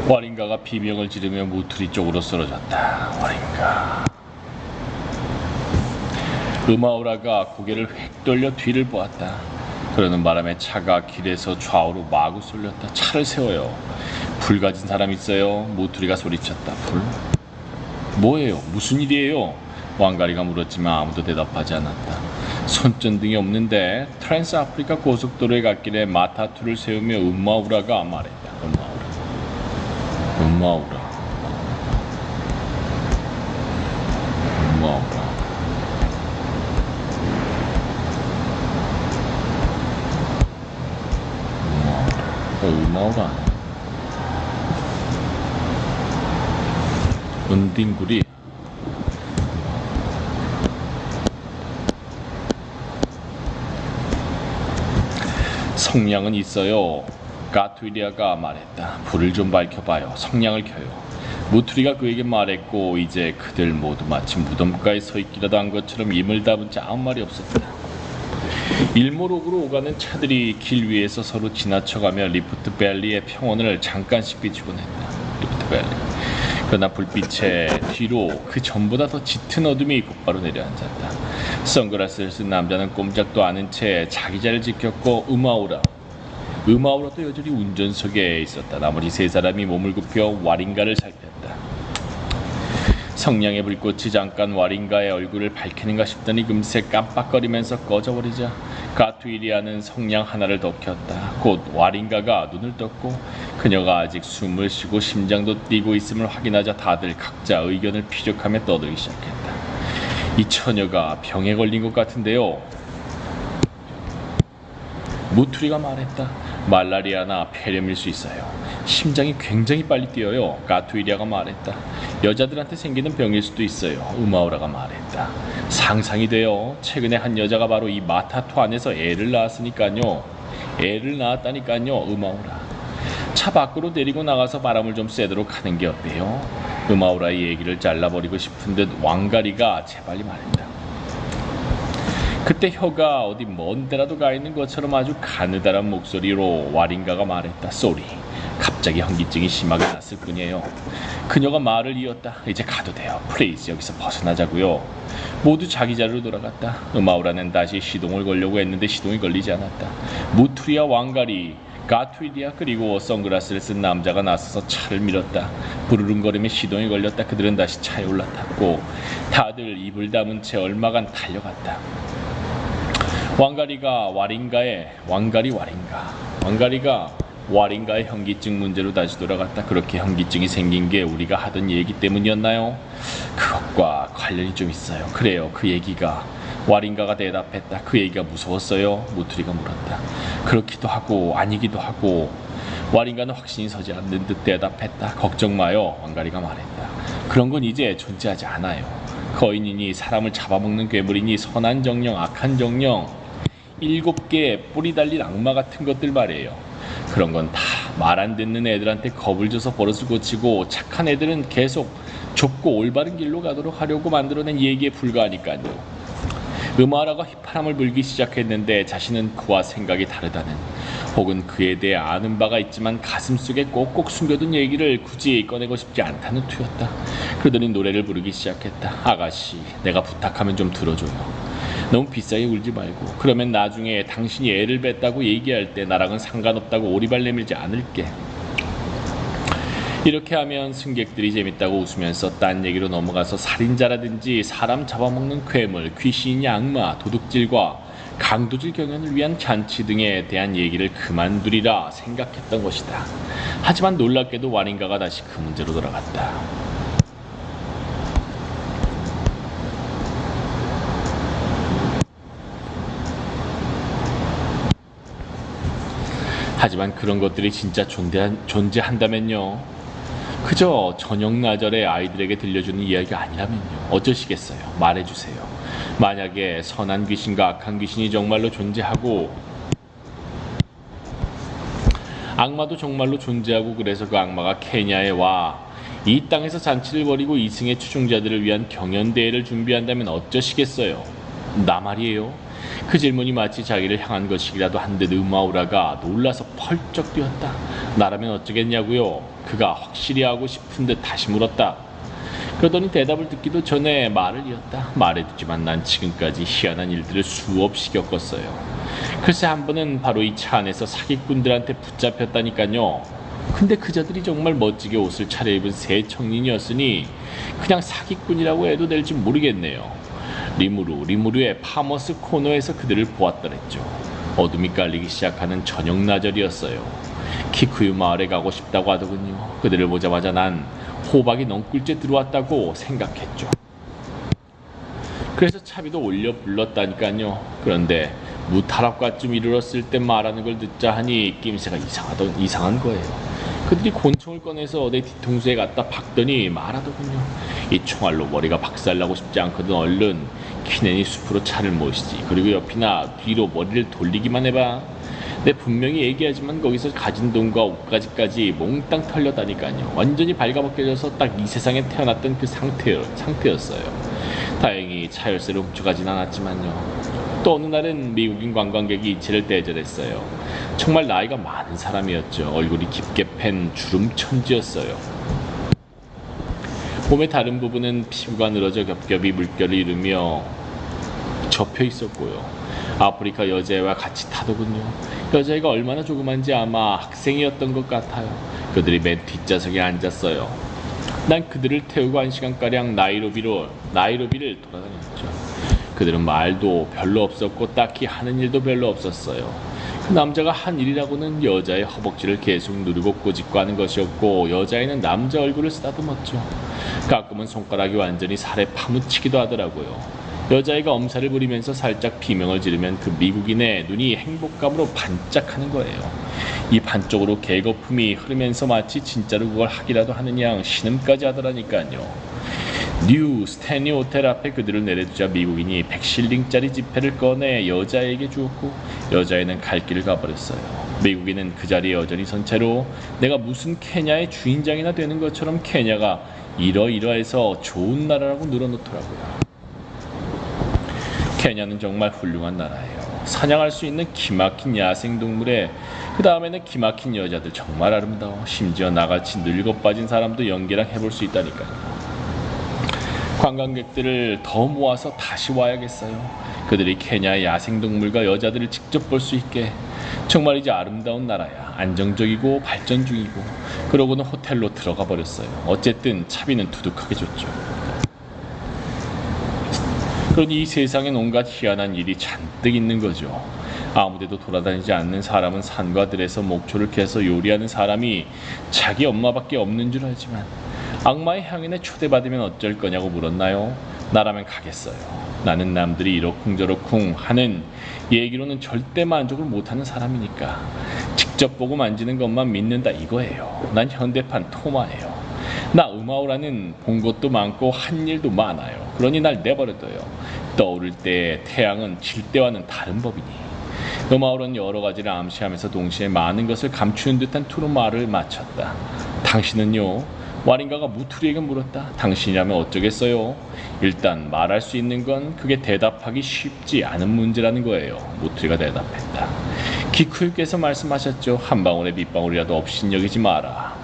와린가가 비명을 지르며 무트리 쪽으로 쓰러졌다. 와린가. 음아우라가 고개를 획 돌려 뒤를 보았다. 그러는 바람에 차가 길에서 좌우로 마구 쏠렸다. 차를 세워요. 불 가진 사람 있어요? 무트리가 소리쳤다. 불? 뭐예요? 무슨 일이에요? 왕가리가 물었지만 아무도 대답하지 않았다. 손전등이 없는데 트랜스 아프리카 고속도로의 갓길에 마타투를 세우며 음마우라가 말했다. 음마우라. 음마우라. 은딩구리. 성냥은 있어요. 가투리아가 말했다. 불을 좀 밝혀봐요. 성냥을 켜요. 무투리가 그에게 말했고 이제 그들 모두 마치 무덤가에 서 있기라도 한 것처럼 임을 담은 채 아무 말이 없었다. 일몰옥으로 오가는 차들이 길 위에서 서로 지나쳐가며 리프트 밸리의 평원을 잠깐씩 비추곤 했다. 리프트 밸리. 그러나 불빛의 뒤로 그 전보다 더 짙은 어둠이 곧바로 내려앉았다. 선글라스를 쓴 남자는 꼼짝도 않은 채 자기 자리를 지켰고 음아우라도 여전히 운전석에 있었다. 나머지 세 사람이 몸을 굽혀 와린가를 살폈다. 성냥의 불꽃이 잠깐 와린가의 얼굴을 밝히는가 싶더니 금세 깜빡거리면서 꺼져버리자 가투이리아는 성냥 하나를 더 켰다. 곧 와린가가 눈을 떴고 그녀가 아직 숨을 쉬고 심장도 뛰고 있음을 확인하자 다들 각자 의견을 피력하며 떠들기 시작했다. 이 처녀가 병에 걸린 것 같은데요. 무투리가 말했다. 말라리아나 폐렴일 수 있어요. 심장이 굉장히 빨리 뛰어요. 가투이리아가 말했다. 여자들한테 생기는 병일 수도 있어요. 음아우라가 말했다. 상상이 돼요. 최근에 한 여자가 바로 이 마타투 안에서 애를 낳았으니까요. 애를 낳았다니까요. 음아우라. 차 밖으로 데리고 나가서 바람을 좀 쐬도록 하는 게 어때요? 음아우라의 얘기를 잘라버리고 싶은 듯 왕가리가 재빨리 말했다. 그때 혀가 어디 먼 데라도 가 있는 것처럼 아주 가느다란 목소리로 와린가가 말했다. 쏘리. 갑자기 현기증이 심하게 났을 뿐이에요. 그녀가 말을 이었다. 이제 가도 돼요. 플리즈 여기서 벗어나자고요. 모두 자기 자리로 돌아갔다. 음아우라는 다시 시동을 걸려고 했는데 시동이 걸리지 않았다. 무투리와 왕가리, 가투이리아 그리고 선글라스를 쓴 남자가 나서서 차를 밀었다. 부르릉거리며 시동이 걸렸다. 그들은 다시 차에 올라탔고 다들 입을 다문 채 얼마간 달려갔다. 왕가리가 와린가의 현기증 문제로 다시 돌아갔다. 그렇게 현기증이 생긴 게 우리가 하던 얘기 때문이었나요? 그것과 관련이 좀 있어요. 그래요. 그 얘기가. 와린가가 대답했다. 그 얘기가 무서웠어요? 무투리가 물었다. 그렇기도 하고 아니기도 하고. 와린가는 확신이 서지 않는 듯 대답했다. 걱정 마요. 왕가리가 말했다. 그런 건 이제 존재하지 않아요. 거인이니 사람을 잡아먹는 괴물이니 선한 정령, 악한 정령, 7개의 뿌리 달린 악마 같은 것들 말이에요. 그런 건 다 말 안 듣는 애들한테 겁을 줘서 버릇을 고치고 착한 애들은 계속 좁고 올바른 길로 가도록 하려고 만들어낸 얘기에 불과하니까요. 음아라가 휘파람을 불기 시작했는데 자신은 그와 생각이 다르다는 혹은 그에 대해 아는 바가 있지만 가슴속에 꼭꼭 숨겨둔 얘기를 굳이 꺼내고 싶지 않다는 투였다. 그러더니 노래를 부르기 시작했다. 아가씨, 내가 부탁하면 좀 들어줘요. 너무 비싸게 울지 말고 그러면 나중에 당신이 애를 뱉다고 얘기할 때 나랑은 상관없다고 오리발 내밀지 않을게. 이렇게 하면 승객들이 재밌다고 웃으면서 딴 얘기로 넘어가서 살인자라든지 사람 잡아먹는 괴물, 귀신이냐 악마, 도둑질과 강도질 경연을 위한 잔치 등에 대한 얘기를 그만두리라 생각했던 것이다. 하지만 놀랍게도 와린가가 다시 그 문제로 돌아갔다. 하지만 그런 것들이 진짜 존재한다면요. 그저 저녁나절에 아이들에게 들려주는 이야기가 아니라면요. 어쩌시겠어요? 말해주세요. 만약에 선한 귀신과 악한 귀신이 정말로 존재하고 악마도 정말로 존재하고 그래서 그 악마가 케냐에 와 이 땅에서 잔치를 벌이고 이승의 추종자들을 위한 경연대회를 준비한다면 어쩌시겠어요? 나 말이에요. 그 질문이 마치 자기를 향한 것이라도 한 듯 음아우라가 놀라서 펄쩍 뛰었다. 나라면 어쩌겠냐고요? 그가 확실히 하고 싶은 듯 다시 물었다. 그러더니 대답을 듣기도 전에 말을 이었다. 말해두지만 난 지금까지 희한한 일들을 수없이 겪었어요. 글쎄 한 번은 바로 이 차 안에서 사기꾼들한테 붙잡혔다니까요. 근데 그자들이 정말 멋지게 옷을 차려입은 새 청년이었으니 그냥 사기꾼이라고 해도 될지 모르겠네요. 리무르의 파머스 코너에서 그들을 보았더랬죠. 어둠이 깔리기 시작하는 저녁 나절이었어요. 키쿠유 마을에 가고 싶다고 하더군요. 그들을 보자마자 난 호박이 넝굴째 들어왔다고 생각했죠. 그래서 차비도 올려 불렀다니까요. 그런데 무타락과쯤 이르렀을 때 말하는 걸 듣자 하니 낌새가 이상한 거예요. 그들이 권총을 꺼내서 내 뒤통수에 갖다 박더니 말하더군요. 이 총알로 머리가 박살나고 싶지 않거든 얼른 키네니 숲으로 차를 모시지. 그리고 옆이나 뒤로 머리를 돌리기만 해봐. 내 분명히 얘기하지만 거기서 가진 돈과 옷가지까지 몽땅 털렸다니까요. 완전히 발가벗겨져서 딱 이 세상에 태어났던 그 상태였어요. 다행히 차 열쇠를 훔쳐가진 않았지만요. 또 어느 날은 미국인 관광객이 이체를 대절했어요. 정말 나이가 많은 사람이었죠. 얼굴이 깊게 팬 주름 천지였어요. 몸의 다른 부분은 피부가 늘어져 겹겹이 물결을 이루며 접혀 있었고요. 아프리카 여자애와 같이 타더군요. 여자애가 얼마나 조그만지 아마 학생이었던 것 같아요. 그들이 맨 뒷좌석에 앉았어요. 난 그들을 태우고 1시간가량 나이로비를 돌아다녔죠. 그들은 말도 별로 없었고 딱히 하는 일도 별로 없었어요. 그 남자가 한 일이라고는 여자의 허벅지를 계속 누르고 꼬집고 하는 것이었고 여자애는 남자 얼굴을 쓰다듬었죠. 가끔은 손가락이 완전히 살에 파묻히기도 하더라고요. 여자애가 엄살을 부리면서 살짝 비명을 지르면 그 미국인의 눈이 행복감으로 반짝하는 거예요. 이 반쪽으로 개거품이 흐르면서 마치 진짜로 그걸 하기라도 하는 양 신음까지 하더라니까요. 뉴 스탠리 호텔 앞에 그들을 내려두자 미국인이 100실링짜리 지폐를 꺼내 여자에게 주었고 여자애는 갈 길을 가버렸어요. 미국인은 그 자리에 여전히 선 채로 내가 무슨 케냐의 주인장이나 되는 것처럼 케냐가 이러이러해서 좋은 나라라고 늘어놓더라고요. 케냐는 정말 훌륭한 나라예요. 사냥할 수 있는 기막힌 야생동물에 그 다음에는 기막힌 여자들 정말 아름다워. 심지어 나같이 늙어 빠진 사람도 연기랑 해볼 수 있다니까요. 관광객들을 더 모아서 다시 와야겠어요. 그들이 케냐의 야생동물과 여자들을 직접 볼 수 있게. 정말 이제 아름다운 나라야. 안정적이고 발전 중이고. 그러고는 호텔로 들어가 버렸어요. 어쨌든 차비는 두둑하게 줬죠. 그러니 이 세상엔 온갖 희한한 일이 잔뜩 있는 거죠. 아무데도 돌아다니지 않는 사람은 산과 들에서 목초를 캐서 요리하는 사람이 자기 엄마밖에 없는 줄 알지만 악마의 향연에 초대받으면 어쩔 거냐고 물었나요? 나라면 가겠어요. 나는 남들이 이러쿵저러쿵 하는 얘기로는 절대 만족을 못하는 사람이니까 직접 보고 만지는 것만 믿는다 이거예요. 난 현대판 토마예요. 나 음아오라는 본 것도 많고 한 일도 많아요. 그러니 날 내버려둬요. 떠오를 때 태양은 질 때와는 다른 법이니. 음아오는 여러 가지를 암시하면서 동시에 많은 것을 감추는 듯한 투로 말을 마쳤다. 당신은요? 와린가가 무투리에게 물었다. 당신이라면 어쩌겠어요? 일단 말할 수 있는 건 그게 대답하기 쉽지 않은 문제라는 거예요. 무투리가 대답했다. 기쿠유께서 말씀하셨죠. 한 방울의 밑방울이라도 업신여기지 마라.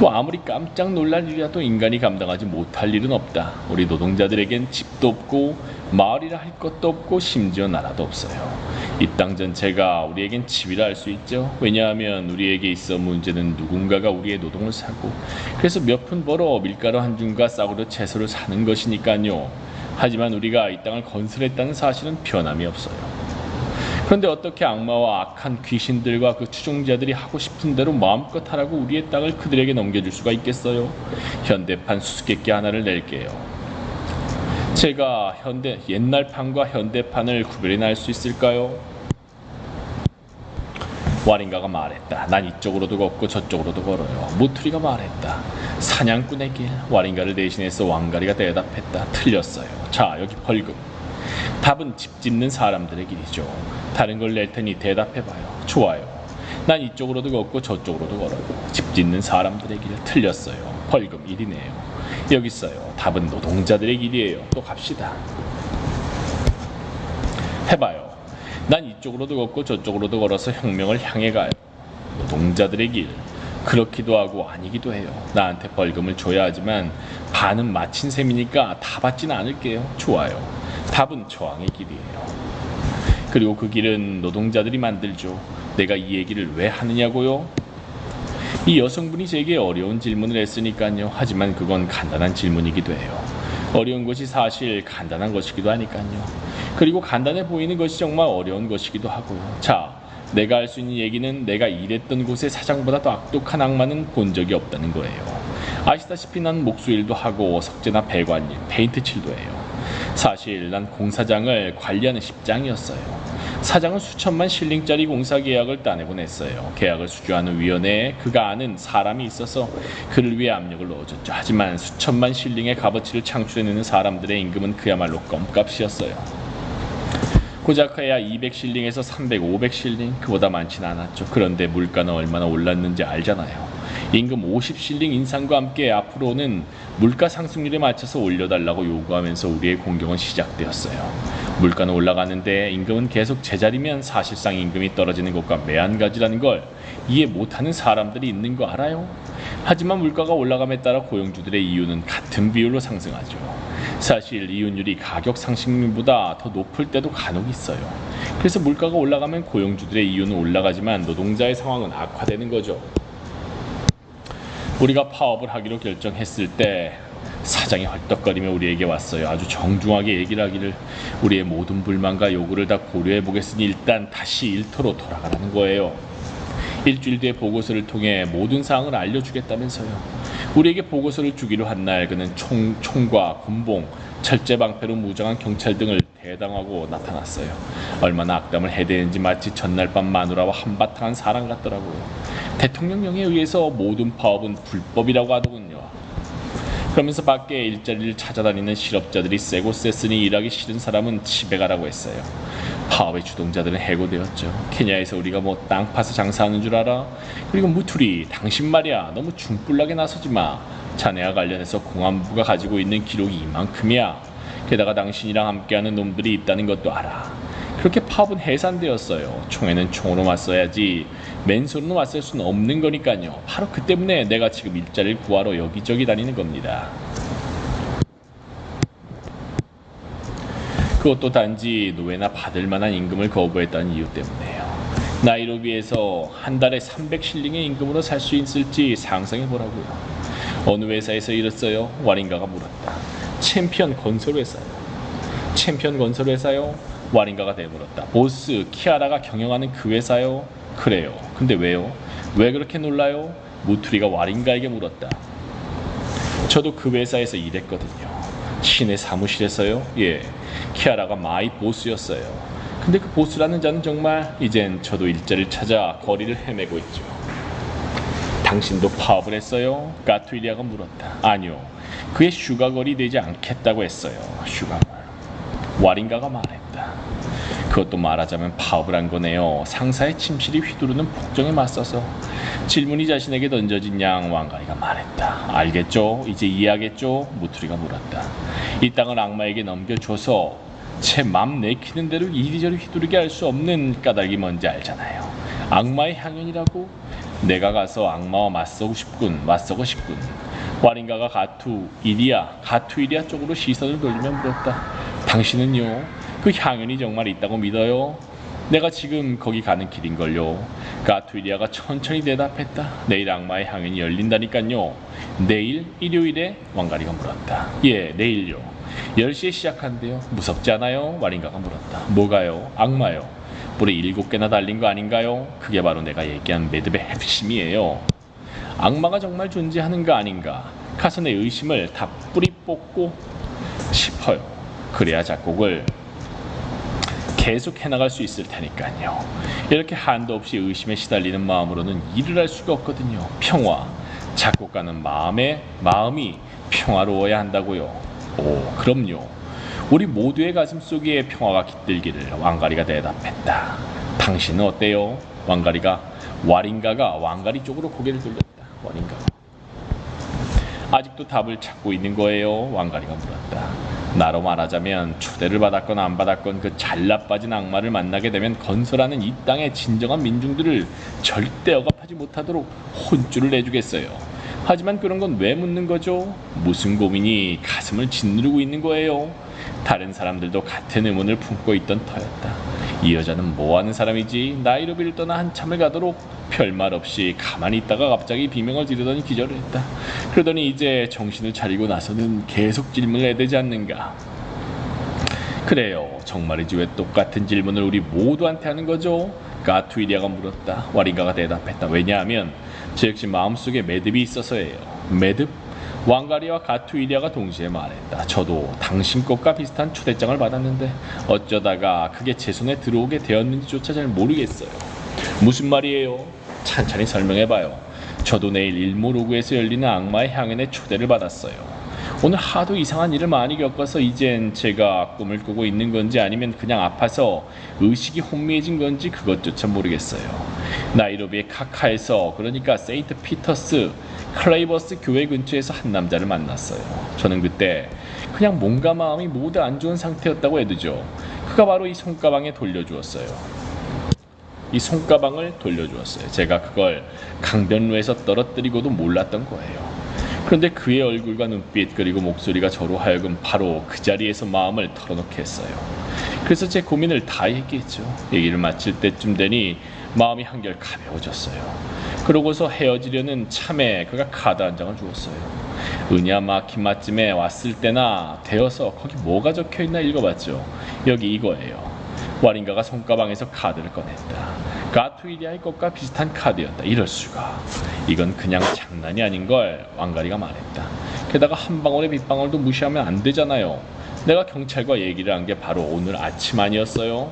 또 아무리 깜짝 놀랄 일이라도 인간이 감당하지 못할 일은 없다. 우리 노동자들에겐 집도 없고 마을이라 할 것도 없고 심지어 나라도 없어요. 이 땅 전체가 우리에겐 집이라 할 수 있죠. 왜냐하면 우리에게 있어 문제는 누군가가 우리의 노동을 사고 그래서 몇 푼 벌어 밀가루 한 줌과 싸구려 채소를 사는 것이니까요. 하지만 우리가 이 땅을 건설했다는 사실은 변함이 없어요. 그런데 어떻게 악마와 악한 귀신들과 그 추종자들이 하고 싶은 대로 마음껏 하라고 우리의 땅을 그들에게 넘겨줄 수가 있겠어요? 현대판 수수께끼 하나를 낼게요. 제가 옛날판과 현대판을 구별해 낼 수 있을까요? 와린가가 말했다. 난 이쪽으로도 걷고 저쪽으로도 걸어요. 무투리가 말했다. 사냥꾼의 길. 와린가를 대신해서 왕가리가 대답했다. 틀렸어요. 자, 여기 벌금. 답은 집 짓는 사람들의 길이죠. 다른 걸 낼 테니 대답해봐요. 좋아요. 난 이쪽으로도 걷고 저쪽으로도 걸어요. 집 짓는 사람들의 길. 틀렸어요. 벌금 1이네요. 여기 있어요. 답은 노동자들의 길이에요. 또 갑시다. 해봐요. 난 이쪽으로도 걷고 저쪽으로도 걸어서 혁명을 향해 가요. 노동자들의 길. 그렇기도 하고 아니기도 해요. 나한테 벌금을 줘야 하지만 반은 마친 셈이니까 다 받지는 않을게요. 좋아요. 답은 저항의 길이에요. 그리고 그 길은 노동자들이 만들죠. 내가 이 얘기를 왜 하느냐고요? 이 여성분이 제게 어려운 질문을 했으니까요. 하지만 그건 간단한 질문이기도 해요. 어려운 것이 사실 간단한 것이기도 하니까요. 그리고 간단해 보이는 것이 정말 어려운 것이기도 하고요. 자, 내가 할 수 있는 얘기는 내가 일했던 곳의 사장보다 더 악독한 악마는 본 적이 없다는 거예요. 아시다시피 난 목수일도 하고 석재나 배관일, 페인트 칠도 해요. 사실 난 공사장을 관리하는 십장이었어요. 사장은 수천만 실링짜리 공사 계약을 따내곤 했어요. 계약을 수주하는 위원회에 그가 아는 사람이 있어서 그를 위해 압력을 넣어줬죠. 하지만 수천만 실링의 값어치를 창출해내는 사람들의 임금은 그야말로 껌값이었어요. 고작 해야 200실링에서 300, 500실링, 그보다 많지는 않았죠. 그런데 물가는 얼마나 올랐는지 알잖아요. 임금 50실링 인상과 함께 앞으로는 물가 상승률에 맞춰서 올려달라고 요구하면서 우리의 공경은 시작되었어요. 물가는 올라가는데 임금은 계속 제자리면 사실상 임금이 떨어지는 것과 매한가지라는 걸 이해 못하는 사람들이 있는 거 알아요? 하지만 물가가 올라감에 따라 고용주들의 이윤은 같은 비율로 상승하죠. 사실 이윤율이 가격 상승률보다 더 높을 때도 간혹 있어요. 그래서 물가가 올라가면 고용주들의 이윤은 올라가지만 노동자의 상황은 악화되는 거죠. 우리가 파업을 하기로 결정했을 때 사장이 헐떡거리며 우리에게 왔어요. 아주 정중하게 얘기를 하기를 우리의 모든 불만과 요구를 다 고려해 보겠으니 일단 다시 일터로 돌아가라는 거예요. 일주일 뒤에 보고서를 통해 모든 사항을 알려주겠다면서요. 우리에게 보고서를 주기로 한 날 그는 총과 군봉, 철제방패로 무장한 경찰 등을 대당하고 나타났어요. 얼마나 악담을 해대는지 마치 전날 밤 마누라와 한바탕한 사람 같더라고요. 대통령령에 의해서 모든 파업은 불법이라고 하더군요. 그러면서 밖에 일자리를 찾아다니는 실업자들이 세고 셌으니 일하기 싫은 사람은 집에 가라고 했어요. 파업의 주동자들은 해고되었죠. 케냐에서 우리가 뭐 땅 파서 장사하는 줄 알아? 그리고 무투리, 당신 말이야 너무 중불나게 나서지 마. 자네와 관련해서 공안부가 가지고 있는 기록이 이만큼이야. 게다가 당신이랑 함께하는 놈들이 있다는 것도 알아. 그렇게 파업은 해산되었어요. 총에는 총으로 맞서야지 맨손으로 맞설 수는 없는 거니까요. 바로 그 때문에 내가 지금 일자리를 구하러 여기저기 다니는 겁니다. 그것도 단지 노예나 받을 만한 임금을 거부했다는 이유 때문에요. 나이로비에서 한 달에 300실링의 임금으로 살 수 있을지 상상해보라고요. 어느 회사에서 일했어요? 와린가가 물었다. 챔피언 건설회사요. 챔피언 건설회사요? 와린가가 되물었다. 보스 키아라가 경영하는 그 회사요? 그래요. 근데 왜요? 왜 그렇게 놀라요? 무투리가 와린가에게 물었다. 저도 그 회사에서 일했거든요. 신의 사무실에서요? 예. 키아라가 마이 보스였어요. 근데 그 보스라는 자는 정말 이젠 저도 일자리를 찾아 거리를 헤매고 있죠. 당신도 파업을 했어요? 까투이리아가 물었다. 아니요. 그의 슈가걸이 되지 않겠다고 했어요. 슈가걸. 와린가가 말했다. 그것도 말하자면 파업을 한 거네요. 상사의 침실이 휘두르는 폭정에 맞서서. 질문이 자신에게 던져진 양 왕가리가 말했다. 알겠죠? 이제 이해하겠죠? 무투리가 물었다. 이 땅을 악마에게 넘겨줘서 제 맘 내키는 대로 이리저리 휘두르게 할 수 없는 까닭이 뭔지 알잖아요. 악마의 향연이라고? 내가 가서 악마와 맞서고 싶군. 와린가가 가투이리아 쪽으로 시선을 돌리며 물었다. 당신은요? 그 향연이 정말 있다고 믿어요? 내가 지금 거기 가는 길인걸요. 가투이리아가 천천히 대답했다. 내일 악마의 향연이 열린다니깐요. 내일? 일요일에? 왕가리가 물었다. 예, 내일요. 10시에 시작한대요. 무섭지 않아요? 와린가가 물었다. 뭐가요? 악마요. 뿔이 7개나 달린 거 아닌가요? 그게 바로 내가 얘기한 매듭의 핵심이에요. 악마가 정말 존재하는가 아닌가? 가서 내 의심을 다 뿌리 뽑고 싶어요. 그래야 작곡을 계속 해나갈 수 있을 테니까요. 이렇게 한도 없이 의심에 시달리는 마음으로는 일을 할 수가 없거든요. 평화. 작곡가는 마음이 평화로워야 한다고요. 오, 그럼요. 우리 모두의 가슴 속에 평화가 깃들기를. 왕가리가 대답했다. 당신은 어때요? 와린가가 왕가리 쪽으로 고개를 돌렸다. 와린가가. 아직도 답을 찾고 있는 거예요? 왕가리가 물었다. 나로 말하자면 초대를 받았건 안 받았건 그 잘나빠진 악마를 만나게 되면 건설하는 이 땅의 진정한 민중들을 절대 억압하지 못하도록 혼쭐을 내주겠어요. 하지만 그런 건 왜 묻는 거죠? 무슨 고민이 가슴을 짓누르고 있는 거예요? 다른 사람들도 같은 의문을 품고 있던 터였다. 이 여자는 뭐하는 사람이지? 나이로비를 떠나 한참을 가도록 별말 없이 가만히 있다가 갑자기 비명을 지르더니 기절을 했다. 그러더니 이제 정신을 차리고 나서는 계속 질문을 해대지 않는가? 그래요, 정말이지 왜 똑같은 질문을 우리 모두한테 하는 거죠? 가투이리아가 물었다. 와린가가 대답했다. 왜냐하면 제 역시 마음속에 매듭이 있어서예요. 매듭? 왕가리와 가투이리아가 동시에 말했다. 저도 당신 것과 비슷한 초대장을 받았는데 어쩌다가 그게 제 손에 들어오게 되었는지조차 잘 모르겠어요. 무슨 말이에요? 찬찬히 설명해봐요. 저도 내일 일모로그에서 열리는 악마의 향연에 초대를 받았어요. 오늘 하도 이상한 일을 많이 겪어서 이젠 제가 꿈을 꾸고 있는 건지 아니면 그냥 아파서 의식이 혼미해진 건지 그것조차 모르겠어요. 나이로비의 카카에서, 그러니까 세인트 피터스 클레이버스 교회 근처에서 한 남자를 만났어요. 저는 그때 그냥 몸과 마음이 모두 안 좋은 상태였다고 해두죠. 그가 바로 이 손가방에 돌려주었어요. 이 손가방을 돌려주었어요. 제가 그걸 강변로에서 떨어뜨리고도 몰랐던 거예요. 그런데 그의 얼굴과 눈빛 그리고 목소리가 저로 하여금 바로 그 자리에서 마음을 털어놓게 했어요. 그래서 제 고민을 다 얘기했죠. 얘기를 마칠 때쯤 되니 마음이 한결 가벼워졌어요. 그러고서 헤어지려는 참에 그가 카드 한 장을 주었어요. 은야 마킨 맛집에 왔을 때나 되어서 거기 뭐가 적혀있나 읽어봤죠. 여기 이거예요. 와린가가 손가방에서 카드를 꺼냈다. 가투이리아의 것과 비슷한 카드였다. 이럴 수가. 이건 그냥 장난이 아닌걸, 왕가리가 말했다. 게다가 한 방울의 빗방울도 무시하면 안 되잖아요. 내가 경찰과 얘기를 한 게 바로 오늘 아침 아니었어요?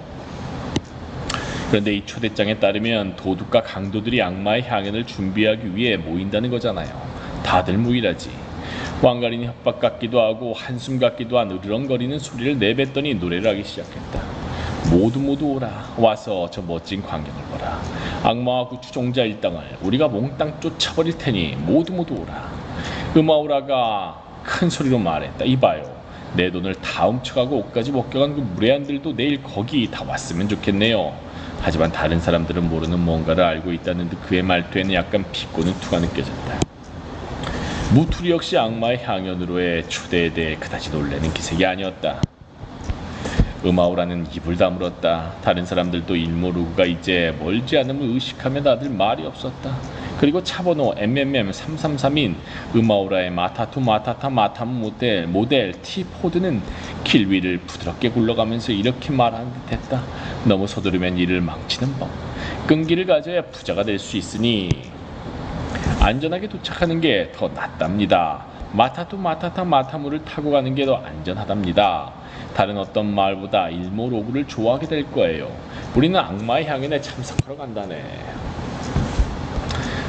그런데 이 초대장에 따르면 도둑과 강도들이 악마의 향연을 준비하기 위해 모인다는 거잖아요. 다들 무일하지. 왕가리는 협박 같기도 하고 한숨 같기도 한 으르렁거리는 소리를 내뱉더니 노래를 하기 시작했다. 모두 오라. 와서 저 멋진 광경을 보라. 악마와 그 추종자 일당을 우리가 몽땅 쫓아버릴 테니 모두 오라. 음아오라가 큰 소리로 말했다. 이봐요. 내 돈을 다 훔쳐가고 옷까지 벗겨간 그 무례한들도 내일 거기 다 왔으면 좋겠네요. 하지만 다른 사람들은 모르는 뭔가를 알고 있다는 듯 그의 말투에는 약간 비꼬는 투가 느껴졌다. 무투리 역시 악마의 향연으로의 초대에 대해 그다지 놀라는 기색이 아니었다. 음아오라는 입을 다물었다. 다른 사람들도 일모루가 이제 멀지 않음을 의식하며 다들 말이 없었다. 그리고 차번호 MMM333인 음아오라의 마타투 마타타 마타무 모델 T4드는 길 위를 부드럽게 굴러가면서 이렇게 말하는 듯했다. 너무 서두르면 일을 망치는 법. 끈기를 가져야 부자가 될 수 있으니 안전하게 도착하는 게 더 낫답니다. 마타투 마타타 마타무를 타고 가는 게 더 안전하답니다. 다른 어떤 마을보다 일모로그를 좋아하게 될 거예요. 우리는 악마의 향연에 참석하러 간다네.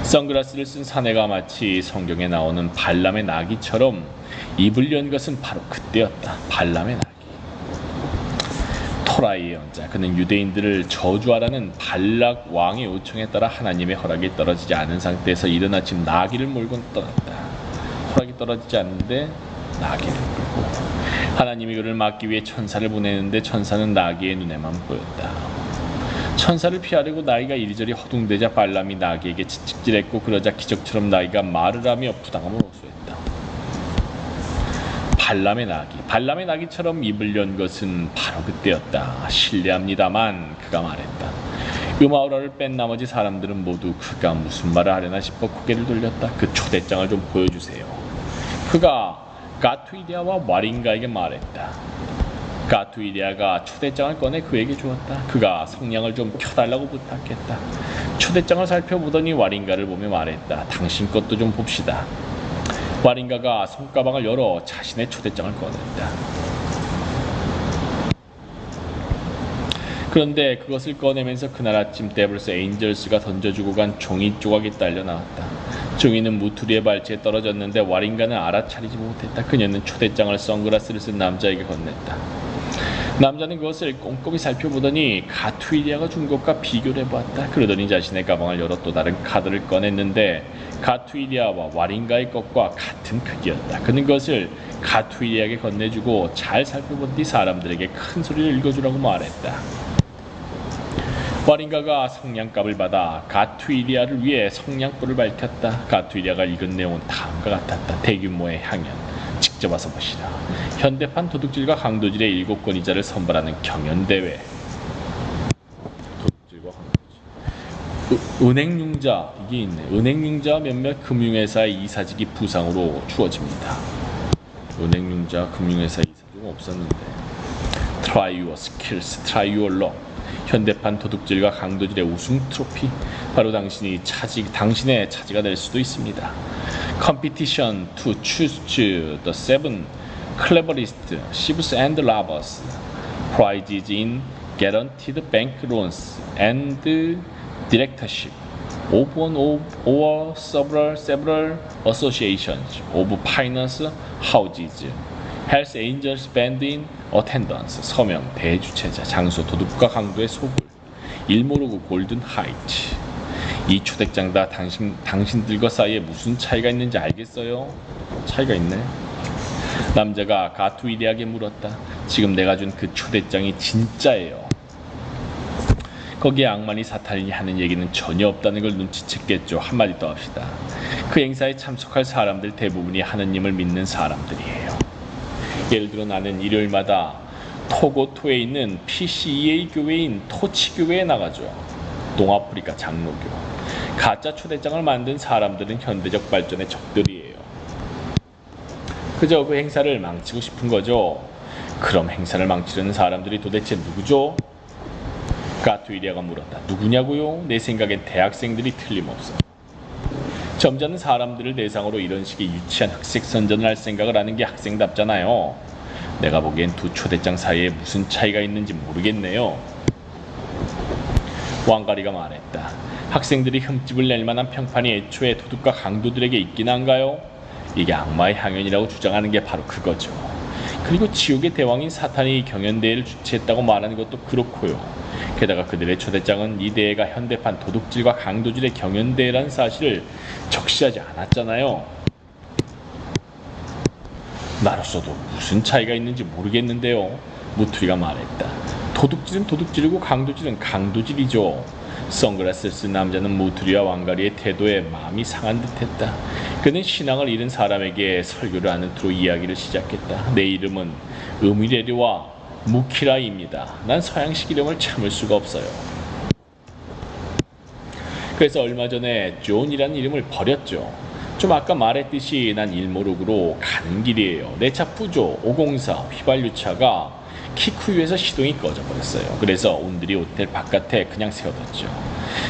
선글라스를 쓴 사내가 마치 성경에 나오는 발람의 나귀처럼 입을 연 것은 바로 그때였다. 발람의 나귀. 토라이의 연자. 그는 유대인들을 저주하라는 발락 왕의 요청에 따라 하나님의 허락이 떨어지지 않은 상태에서 이른 아침 나귀를 몰고 떠났다. 허락이 떨어지지 않는데 나귀를 몰고. 하나님이 그를 막기 위해 천사를 보내는데 천사는 나귀의 눈에만 보였다. 천사를 피하려고 나귀가 이리저리 허둥대자 발람이 나귀에게 채찍질했고 그러자 기적처럼 나귀가 말을 하며 부당함을 호소했다. 발람의 나귀처럼 입을 연 것은 바로 그때였다. 실례합니다만 그가 말했다. 음아오라를 뺀 나머지 사람들은 모두 그가 무슨 말을 하려나 싶어 고개를 돌렸다. 그 초대장을 좀 보여주세요. 그가 가투이리아와 와린가에게 말했다. 가투이리아가 초대장을 꺼내 그에게 주었다. 그가 성냥을 좀 켜달라고 부탁했다. 초대장을 살펴보더니 와린가를 보며 말했다. 당신 것도 좀 봅시다. 와린가가 손가방을 열어 자신의 초대장을 꺼냈다. 그런데 그것을 꺼내면서 그날 아침 데블스 에인절스가 던져주고 간 종이 조각이 딸려 나왔다. 종이는 무투리의 발치에 떨어졌는데 와린가는 알아차리지 못했다. 그녀는 초대장을 선글라스를 쓴 남자에게 건넸다. 남자는 그것을 꼼꼼히 살펴보더니 가투이리아가 준 것과 비교를 해보았다. 그러더니 자신의 가방을 열어 또 다른 카드를 꺼냈는데 가투이리아와 와린가의 것과 같은 크기였다. 그는 그것을 가투이리아에게 건네주고 잘 살펴본 뒤 사람들에게 큰 소리를 읽어주라고 말했다. 와린가가 성냥갑을 받아 가투이리아를 위해 성냥불을 밝혔다. 가투이리아가 읽은 내용은 다음과 같았다. 대규모의 향연, 직접 와서 보시라. 현대판 도둑질과 강도질의 7권위자를 선발하는 경연대회. 도둑질과 강도질. 은행융자, 이게 있네. 은행융자 몇몇 금융회사의 이사직이 부상으로 주어집니다. 은행융자 금융회사 이사직은 없었는데. Try your skills, try your luck. 현대판 도둑질과 강도질의 우승 트로피, 바로 당신의 차지가 될 수도 있습니다. Competition to choose the 7 cleverest thieves and robbers. Prizes in guaranteed bank loans and directorship of one or several associations of finance houses. 헬스 에인절스 밴드 인 어텐던스. 서명 대주최자. 장소 도둑과 강도의 소굴. 일모르그 골든 하이츠. 이 초대장 다 당신들과 사이에 무슨 차이가 있는지 알겠어요? 차이가 있네. 남자가 가투이리아에게 물었다. 지금 내가 준 그 초대장이 진짜예요. 거기에 악마니 사탄이 하는 얘기는 전혀 없다는 걸 눈치챘겠죠. 한마디 더 합시다. 그 행사에 참석할 사람들 대부분이 하느님을 믿는 사람들이에요. 예를 들어 나는 일요일마다 토고토에 있는 PCEA 교회인 토치교회에 나가죠. 동아프리카 장로교. 가짜 초대장을 만든 사람들은 현대적 발전의 적들이에요. 그저 그 행사를 망치고 싶은 거죠. 그럼 행사를 망치려는 사람들이 도대체 누구죠? 가투이리아가 물었다. 누구냐고요? 내 생각엔 대학생들이 틀림없어. 점잖은 사람들을 대상으로 이런 식의 유치한 흑색 선전을 할 생각을 하는 게 학생답잖아요. 내가 보기엔 두 초대장 사이에 무슨 차이가 있는지 모르겠네요. 왕가리가 말했다. 학생들이 흠집을 낼 만한 평판이 애초에 도둑과 강도들에게 있긴 한가요? 이게 악마의 향연이라고 주장하는 게 바로 그거죠. 그리고 지옥의 대왕인 사탄이 경연대회를 주최했다고 말하는 것도 그렇고요. 게다가 그들의 초대장은 이 대회가 현대판 도둑질과 강도질의 경연대회라는 사실을 적시하지 않았잖아요. 나로서도 무슨 차이가 있는지 모르겠는데요. 무투리가 말했다. 도둑질은 도둑질이고 강도질은 강도질이죠. 선글라스를 쓴 남자는 무투리와 왕가리의 태도에 마음이 상한 듯했다. 그는 신앙을 잃은 사람에게 설교를 하는 투로 이야기를 시작했다. 내 이름은 음이레리와 무키라입니다. 난 서양식 이름을 참을 수가 없어요. 그래서 얼마 전에 존이라는 이름을 버렸죠. 좀 아까 말했듯이 난 일모룩으로 가는 길이에요. 내 차 푸조 504 휘발유차가 키쿠유에서 시동이 꺼져버렸어요. 그래서 온들이 호텔 바깥에 그냥 세워뒀죠.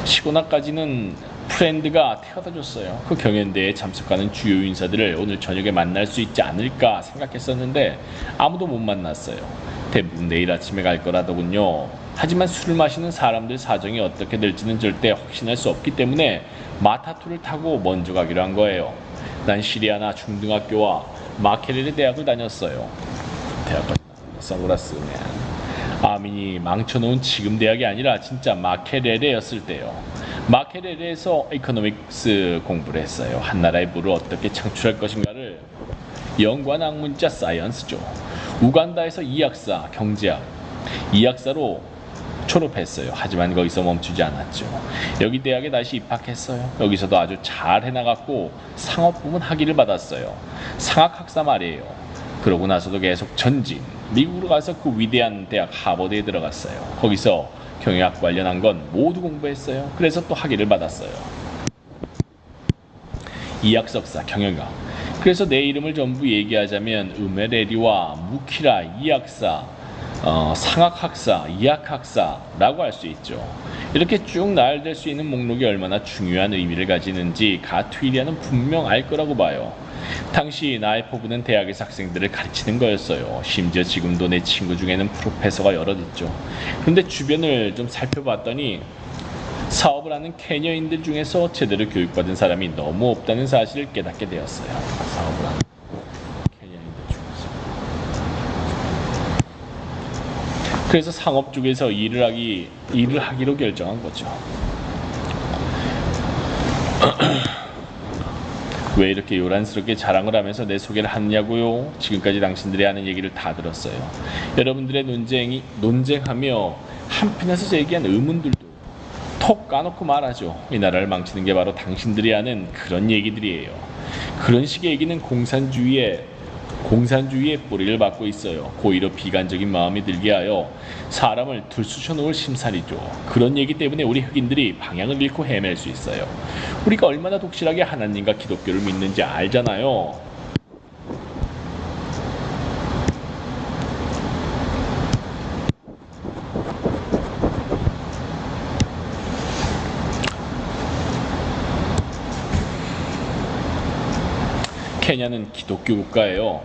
시고나까지는 프렌드가 태워다줬어요. 그 경연대회에 참석하는 주요 인사들을 오늘 저녁에 만날 수 있지 않을까 생각했었는데 아무도 못 만났어요. 대부분 내일 아침에 갈 거라더군요. 하지만 술을 마시는 사람들 사정이 어떻게 될지는 절대 확신할 수 없기 때문에 마타투를 타고 먼저 가기로 한 거예요. 난 시리아나 중등학교와 마케레레 대학을 다녔어요. 대학까지 선글라스 아민이 망쳐놓은 지금 대학이 아니라 진짜 마케레레였을 때요. 마케레레에서 이코노믹스 공부를 했어요. 한 나라의 부를 어떻게 창출할 것인가를 연구한 학문자 사이언스죠. 우간다에서 이학사, 경제학, 이학사로 졸업했어요. 하지만 거기서 멈추지 않았죠. 여기 대학에 다시 입학했어요. 여기서도 아주 잘 해나갔고 상업부문 학위를 받았어요. 상학학사 말이에요. 그러고 나서도 계속 전진. 미국으로 가서 그 위대한 대학 하버드에 들어갔어요. 거기서 경영학 관련한 건 모두 공부했어요. 그래서 또 학위를 받았어요. 이학 석사, 경영학. 그래서 내 이름을 전부 얘기하자면 음에레리와 무키라, 이학사, 상학학사, 이학학사라고 할 수 있죠. 이렇게 쭉 나열될 수 있는 목록이 얼마나 중요한 의미를 가지는지 가투이리아는 분명 알 거라고 봐요. 당시 나의 포부는 대학에서 학생들을 가르치는 거였어요. 심지어 지금도 내 친구 중에는 프로페서가 여럿 있죠. 그런데 주변을 좀 살펴봤더니 사업을 하는 캐녀인들 중에서 제대로 교육받은 사람이 너무 없다는 사실을 깨닫게 되었어요. 사업을 하는 캐녀인들 중에서. 그래서 상업 쪽에서 일을 하기로 결정한 거죠. 왜 이렇게 요란스럽게 자랑을 하면서 내 소개를 하느냐고요? 지금까지 당신들이 하는 얘기를 다 들었어요. 여러분들의 논쟁하며 한편에서 제기한 의문들도 톡 까놓고 말하죠. 이 나라를 망치는 게 바로 당신들이 하는 그런 얘기들이에요. 그런 식의 얘기는 공산주의의 뿌리를 받고 있어요. 고의로 비관적인 마음이 들게 하여 사람을 들쑤셔 놓을 심산이죠. 그런 얘기 때문에 우리 흑인들이 방향을 잃고 헤맬 수 있어요. 우리가 얼마나 독실하게 하나님과 기독교를 믿는지 알잖아요. 케냐는 기독교 국가예요.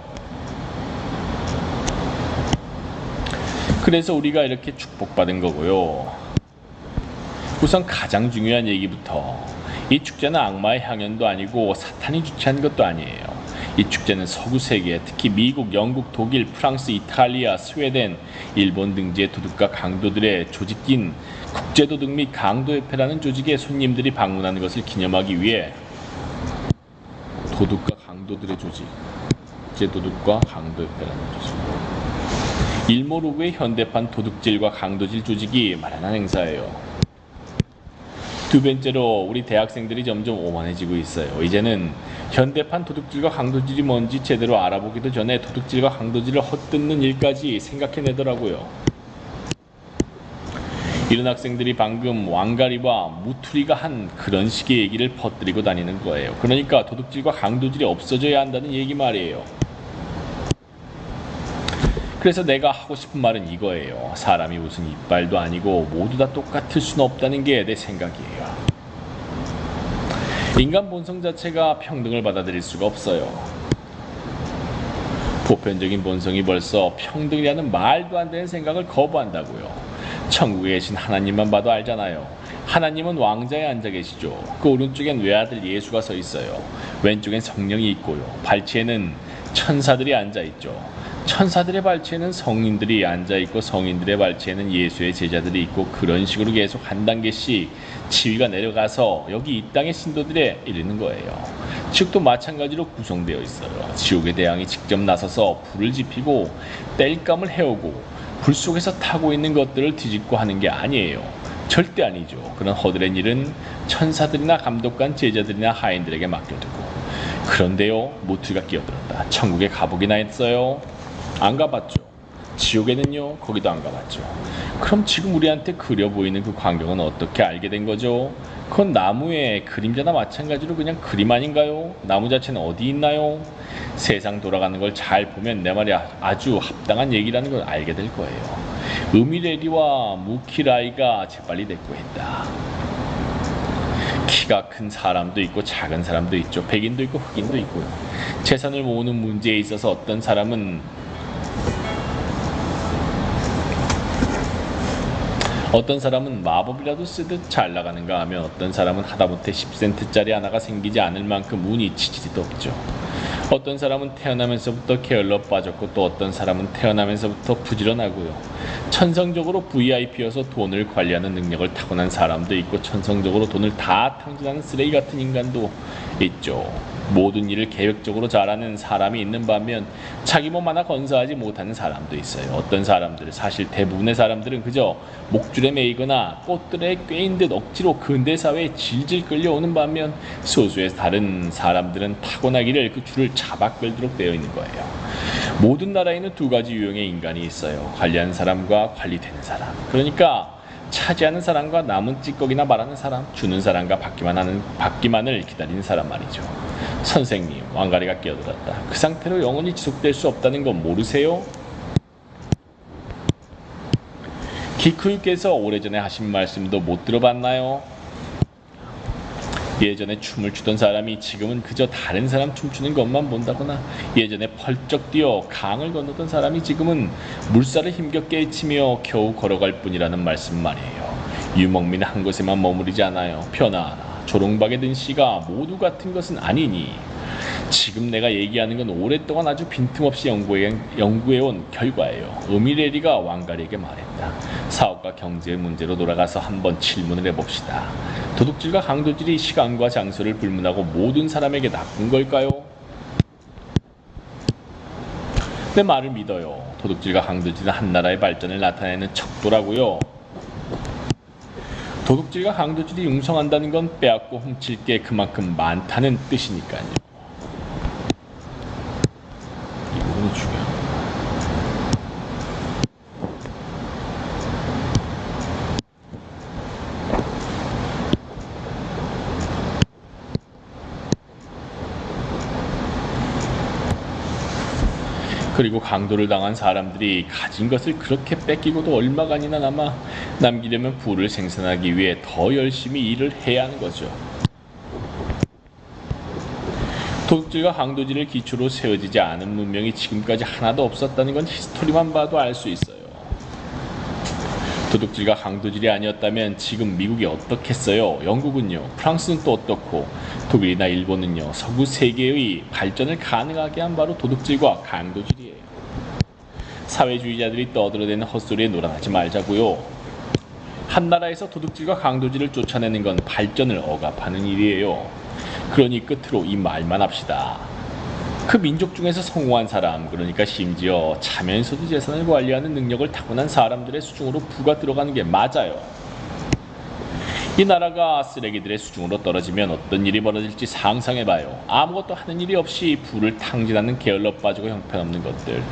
그래서 우리가 이렇게 축복받은 거고요. 우선 가장 중요한 얘기부터, 이 축제는 악마의 향연도 아니고 사탄이 주최한 것도 아니에요. 이 축제는 서구 세계, 특히 미국, 영국, 독일, 프랑스, 이탈리아, 스웨덴, 일본 등지의 도둑과 강도들의 조직인 국제도둑 및 강도협회라는 조직의 손님들이 방문하는 것을 기념하기 위해, 도둑과 강도들의 조직, 국제도둑과 강도협회라는 조직, 일모르그의 현대판 도둑질과 강도질 조직이 마련한 행사예요. 두 번째로, 우리 대학생들이 점점 오만해지고 있어요. 이제는 현대판 도둑질과 강도질이 뭔지 제대로 알아보기도 전에 도둑질과 강도질을 헛뜯는 일까지 생각해내더라고요. 이런 학생들이 방금 왕가리와 무투리가 한 그런 식의 얘기를 퍼뜨리고 다니는 거예요. 그러니까 도둑질과 강도질이 없어져야 한다는 얘기 말이에요. 그래서 내가 하고 싶은 말은 이거예요. 사람이 무슨 이빨도 아니고 모두 다 똑같을 수는 없다는 게 내 생각이에요. 인간 본성 자체가 평등을 받아들일 수가 없어요. 보편적인 본성이 벌써 평등이라는 말도 안 되는 생각을 거부한다고요. 천국에 계신 하나님만 봐도 알잖아요. 하나님은 왕자에 앉아 계시죠. 그 오른쪽엔 외아들 예수가 서 있어요. 왼쪽엔 성령이 있고요. 발치에는 천사들이 앉아 있죠. 천사들의 발치에는 성인들이 앉아있고 성인들의 발치에는 예수의 제자들이 있고, 그런 식으로 계속 한 단계씩 지위가 내려가서 여기 이 땅의 신도들에 이르는 거예요. 지옥도 마찬가지로 구성되어 있어요. 지옥의 대왕이 직접 나서서 불을 지피고 땔감을 해오고 불 속에서 타고 있는 것들을 뒤집고 하는 게 아니에요. 절대 아니죠. 그런 허드렛 일은 천사들이나 감독관 제자들이나 하인들에게 맡겨두고. 그런데요, 모투가 끼어들었다. 천국에 가보기나 했어요? 안 가봤죠. 지옥에는요, 거기도 안 가봤죠. 그럼 지금 우리한테 그려 보이는 그 광경은 어떻게 알게 된 거죠? 그건 나무의 그림자나 마찬가지로 그냥 그림 아닌가요? 나무 자체는 어디 있나요? 세상 돌아가는 걸 잘 보면 내 말이 아주 합당한 얘기라는 걸 알게 될 거예요. 으미레리와 무키라이가 재빨리 대꾸했다. 키가 큰 사람도 있고 작은 사람도 있죠. 백인도 있고 흑인도 있고요. 재산을 모으는 문제에 있어서 어떤 사람은 마법이라도 쓰듯 잘 나가는가 하면, 어떤 사람은 하다못해 10센트짜리 하나가 생기지 않을 만큼 운이 치지도 없죠. 어떤 사람은 태어나면서부터 게을러 빠졌고, 또 어떤 사람은 태어나면서부터 부지런하고요. 천성적으로 VIP여서 돈을 관리하는 능력을 타고난 사람도 있고, 천성적으로 돈을 다 탕진하는 쓰레기 같은 인간도 있죠. 모든 일을 계획적으로 잘하는 사람이 있는 반면 자기 몸 하나 건사하지 못하는 사람도 있어요. 어떤 사람들은, 사실 대부분의 사람들은 그저 목줄에 매이거나 꽃들에 꿰인 듯 억지로 근대사회에 질질 끌려오는 반면, 소수의 다른 사람들은 타고나기를 그 줄을 잡아 끌도록 되어 있는 거예요. 모든 나라에는 두 가지 유형의 인간이 있어요. 관리하는 사람과 관리되는 사람. 그러니까 차지하는 사람과 남은 찌꺼기나 말하는 사람, 주는 사람과 받기만을 기다리는 사람 말이죠. 선생님, 왕가리가 끼어들었다. 그 상태로 영원히 지속될 수 없다는 건 모르세요? 기쿠유께서 오래전에 하신 말씀도 못 들어봤나요? 예전에 춤을 추던 사람이 지금은 그저 다른 사람 춤추는 것만 본다거나, 예전에 펄쩍 뛰어 강을 건너던 사람이 지금은 물살을 힘겹게 헤치며 겨우 걸어갈 뿐이라는 말씀 말이에요. 유목민은 한 곳에만 머무르지 않아요. 편하나 조롱박에 든 씨가 모두 같은 것은 아니니, 지금 내가 얘기하는 건 오랫동안 아주 빈틈없이 연구해온 결과예요. 어미레리가 왕가리에게 말했다. 사업과 경제의 문제로 돌아가서 한번 질문을 해봅시다. 도둑질과 강도질이 시간과 장소를 불문하고 모든 사람에게 나쁜 걸까요? 내 말을 믿어요. 도둑질과 강도질은 한 나라의 발전을 나타내는 척도라고요. 도둑질과 강도질이 융성한다는 건 빼앗고 훔칠 게 그만큼 많다는 뜻이니까요. 이 부분이 중요합니다. 그리고 강도를 당한 사람들이 가진 것을 그렇게 뺏기고도 얼마간이나 남기려면 부를 생산하기 위해 더 열심히 일을 해야 하는 거죠. 도둑질과 강도질을 기초로 세워지지 않은 문명이 지금까지 하나도 없었다는 건 히스토리만 봐도 알 수 있어요. 도둑질과 강도질이 아니었다면 지금 미국이 어떻겠어요? 영국은요? 프랑스는 또 어떻고? 독일이나 일본은요? 서구 세계의 발전을 가능하게 한 바로 도둑질과 강도질이에요. 사회주의자들이 떠들어대는 헛소리에 놀아나지 말자고요. 한 나라에서 도둑질과 강도질을 쫓아내는 건 발전을 억압하는 일이에요. 그러니 끝으로 이 말만 합시다. 그 민족 중에서 성공한 사람, 그러니까 심지어 자면서도 재산을 관리하는 능력을 타고난 사람들의 수중으로 부가 들어가는 게 맞아요. 이 나라가 쓰레기들의 수중으로 떨어지면 어떤 일이 벌어질지 상상해봐요. 아무것도 하는 일이 없이 부를 탕진하는 게을러 빠지고 형편없는 것들,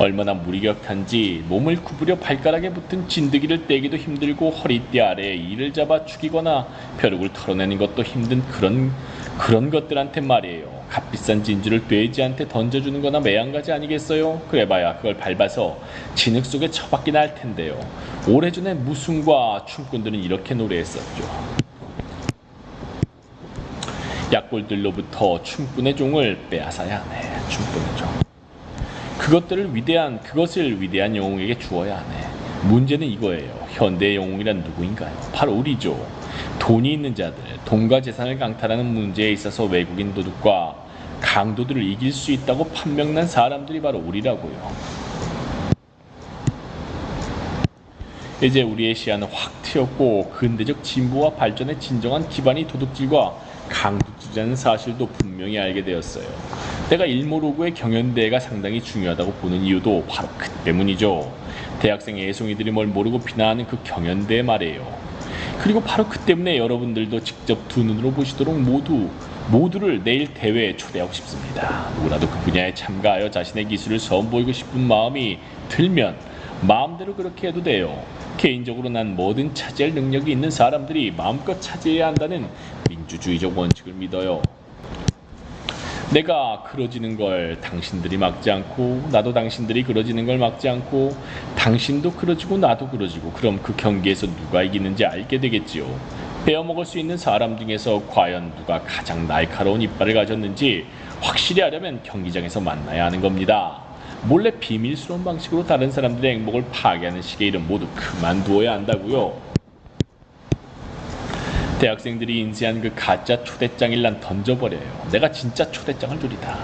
얼마나 무리격한지 몸을 구부려 발가락에 붙은 진드기를 떼기도 힘들고 허리띠 아래에 이를 잡아 죽이거나 벼룩을 털어내는 것도 힘든 그런 것들한테 말이에요. 값비싼 진주를 돼지한테 던져주는 거나 매한가지 아니겠어요? 그래봐야 그걸 밟아서 진흙 속에 처박기나 할 텐데요. 오래전에 무승과 춤꾼들은 이렇게 노래했었죠. 약골들로부터 춤꾼의 종을 빼앗아야 하네. 춤꾼의 종. 그것을 위대한 영웅에게 주어야 하네. 문제는 이거예요. 현대의 영웅이란 누구인가요? 바로 우리죠. 돈이 있는 자들, 돈과 재산을 강탈하는 문제에 있어서 외국인 도둑과 강도들을 이길 수 있다고 판명난 사람들이 바로 우리라고요. 이제 우리의 시야는 확 트였고 근대적 진보와 발전의 진정한 기반이 도둑질과 강도질이라는 사실도 분명히 알게 되었어요. 내가 일모로그의 경연대회가 상당히 중요하다고 보는 이유도 바로 그 때문이죠. 대학생 애송이들이 뭘 모르고 비난하는 그 경연대회 말이에요. 그리고 바로 그 때문에 여러분들도 직접 두 눈으로 보시도록 모두를 내일 대회에 초대하고 싶습니다. 누구라도 그 분야에 참가하여 자신의 기술을 선보이고 싶은 마음이 들면 마음대로 그렇게 해도 돼요. 개인적으로 난 뭐든 차지할 능력이 있는 사람들이 마음껏 차지해야 한다는 민주주의적 원칙을 믿어요. 내가 그러지는 걸 당신들이 막지 않고 나도 당신들이 그러지는 걸 막지 않고 당신도 그러지고 나도 그러지고 그럼 그 경기에서 누가 이기는지 알게 되겠지요. 베어먹을 수 있는 사람 중에서 과연 누가 가장 날카로운 이빨을 가졌는지 확실히 하려면 경기장에서 만나야 하는 겁니다. 몰래 비밀스러운 방식으로 다른 사람들의 행복을 파괴하는 식의 일은 모두 그만두어야 한다고요. 대학생들이 인쇄한 그 가짜 초대장을 난 던져버려요. 내가 진짜 초대장을 줄이다.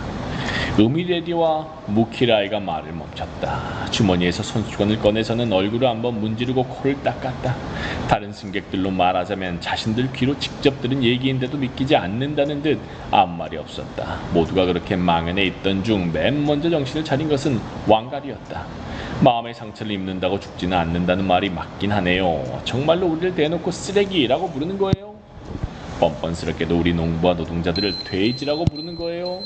으미레리와 무키라이가 말을 멈췄다. 주머니에서 손수건을 꺼내서는 얼굴을 한번 문지르고 코를 닦았다. 다른 승객들로 말하자면 자신들 귀로 직접 들은 얘기인데도 믿기지 않는다는 듯 아무 말이 없었다. 모두가 그렇게 망연해 있던 중 맨 먼저 정신을 차린 것은 왕갈이었다. 마음의 상처를 입는다고 죽지는 않는다는 말이 맞긴 하네요. 정말로 우리를 대놓고 쓰레기라고 부르는 거예요? 뻔뻔스럽게도 우리 농부와 노동자들을 돼지라고 부르는 거예요?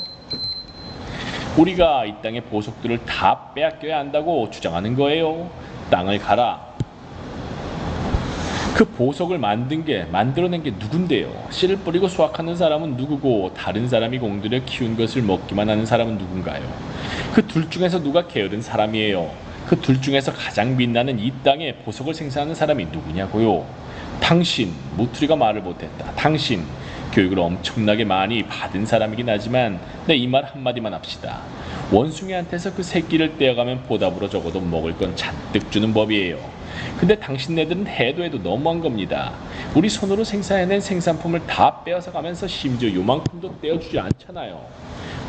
우리가 이 땅의 보석들을 다 빼앗겨야 한다고 주장하는 거예요? 땅을 가라. 그 보석을 만들어낸 게 누군데요? 씨를 뿌리고 수확하는 사람은 누구고 다른 사람이 공들여 키운 것을 먹기만 하는 사람은 누군가요? 그 둘 중에서 누가 게으른 사람이에요? 그 둘 중에서 가장 빛나는 이 땅에 보석을 생산하는 사람이 누구냐고요? 당신, 무투리가 말을 못했다. 당신, 교육을 엄청나게 많이 받은 사람이긴 하지만 이 말 한마디만 합시다. 원숭이한테서 그 새끼를 떼어가면 보답으로 적어도 먹을 건 잔뜩 주는 법이에요. 근데 당신네들은 해도 너무한 겁니다. 우리 손으로 생산해낸 생산품을 다 빼앗아 가면서 심지어 요만큼도 떼어주지 않잖아요.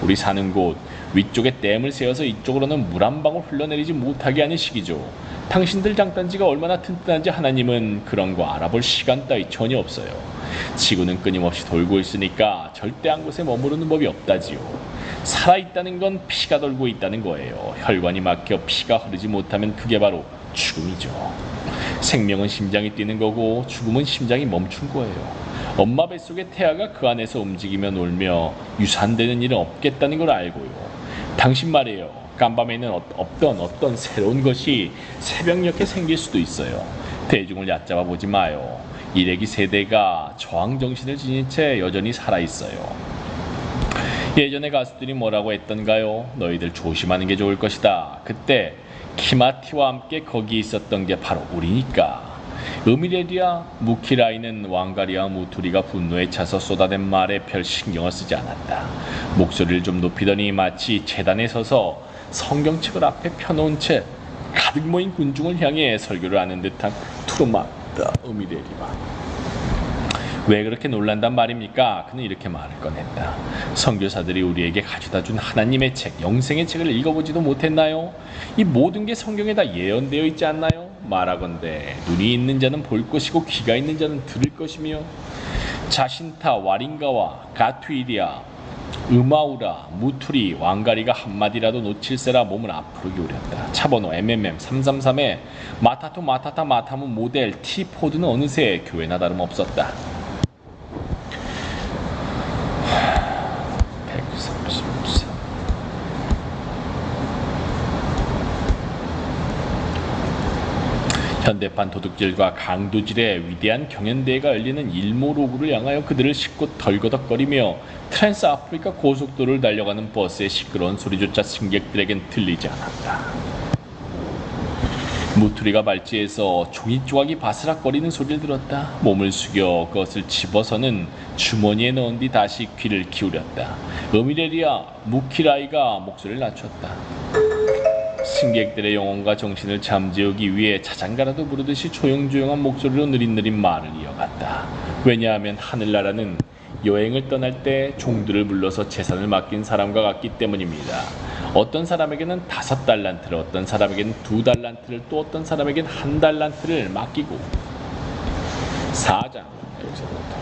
우리 사는 곳 위쪽에 댐을 세워서 이쪽으로는 물 한 방울 흘러내리지 못하게 하는 식이죠. 당신들 장단지가 얼마나 튼튼한지 하나님은 그런 거 알아볼 시간 따위 전혀 없어요. 지구는 끊임없이 돌고 있으니까 절대 한 곳에 머무르는 법이 없다지요. 살아있다는 건 피가 돌고 있다는 거예요. 혈관이 막혀 피가 흐르지 못하면 그게 바로 죽음이죠. 생명은 심장이 뛰는 거고 죽음은 심장이 멈춘 거예요. 엄마 뱃속의 태아가 그 안에서 움직이며 놀며 유산되는 일은 없겠다는 걸 알고요. 당신 말이에요. 깜밤에는 없던 어떤 새로운 것이 새벽녘에 생길 수도 있어요. 대중을 얕잡아 보지 마요. 일회기 세대가 저항정신을 지닌 채 여전히 살아있어요. 예전에 가수들이 뭐라고 했던가요? 너희들 조심하는 게 좋을 것이다. 그때 키마티와 함께 거기 있었던 게 바로 우리니까. 으미레리아 무키라이는 왕가리와 무투리가 분노에 차서 쏟아낸 말에 별 신경을 쓰지 않았다. 목소리를 좀 높이더니 마치 재단에 서서 성경책을 앞에 펴놓은 채 가득 모인 군중을 향해 설교를 하는 듯한 투로 말했다. 으미레리아. 왜 그렇게 놀란단 말입니까? 그는 이렇게 말을 꺼냈다. 선교사들이 우리에게 가져다준 하나님의 책, 영생의 책을 읽어보지도 못했나요? 이 모든 게 성경에 다 예언되어 있지 않나요? 말하건대 눈이 있는 자는 볼 것이고 귀가 있는 자는 들을 것이며 자신타, 와링가와 가투이리아, 음아우라, 무투리, 왕가리가 한마디라도 놓칠세라 몸을 앞으로 기울였다. 차번호 MMM333에 마타토 마타타 마타무 모델 T포드는 어느새 교회나 다름없었다. 134. 현대판 도둑질과 강도질의 위대한 경연대회가 열리는 일모로구를 향하여 그들을 싣고 덜거덕거리며 트랜스 아프리카 고속도로를 달려가는 버스의 시끄러운 소리조차 승객들에겐 들리지 않았다. 무투리가 발치에서 종이 조각이 바스락거리는 소리를 들었다. 몸을 숙여 그것을 집어서는 주머니에 넣은 뒤 다시 귀를 기울였다. 으미레리아 무키라이가 목소리를 낮췄다. 승객들의 영혼과 정신을 잠재우기 위해 자장가라도 부르듯이 조용조용한 목소리로 느릿느릿 말을 이어갔다. 왜냐하면 하늘나라는 여행을 떠날 때 종들을 불러서 재산을 맡긴 사람과 같기 때문입니다. 어떤 사람에게는 5달란트를, 어떤 사람에게는 2달란트를, 또 어떤 사람에게는 1달란트를 맡기고 4장 여기서부터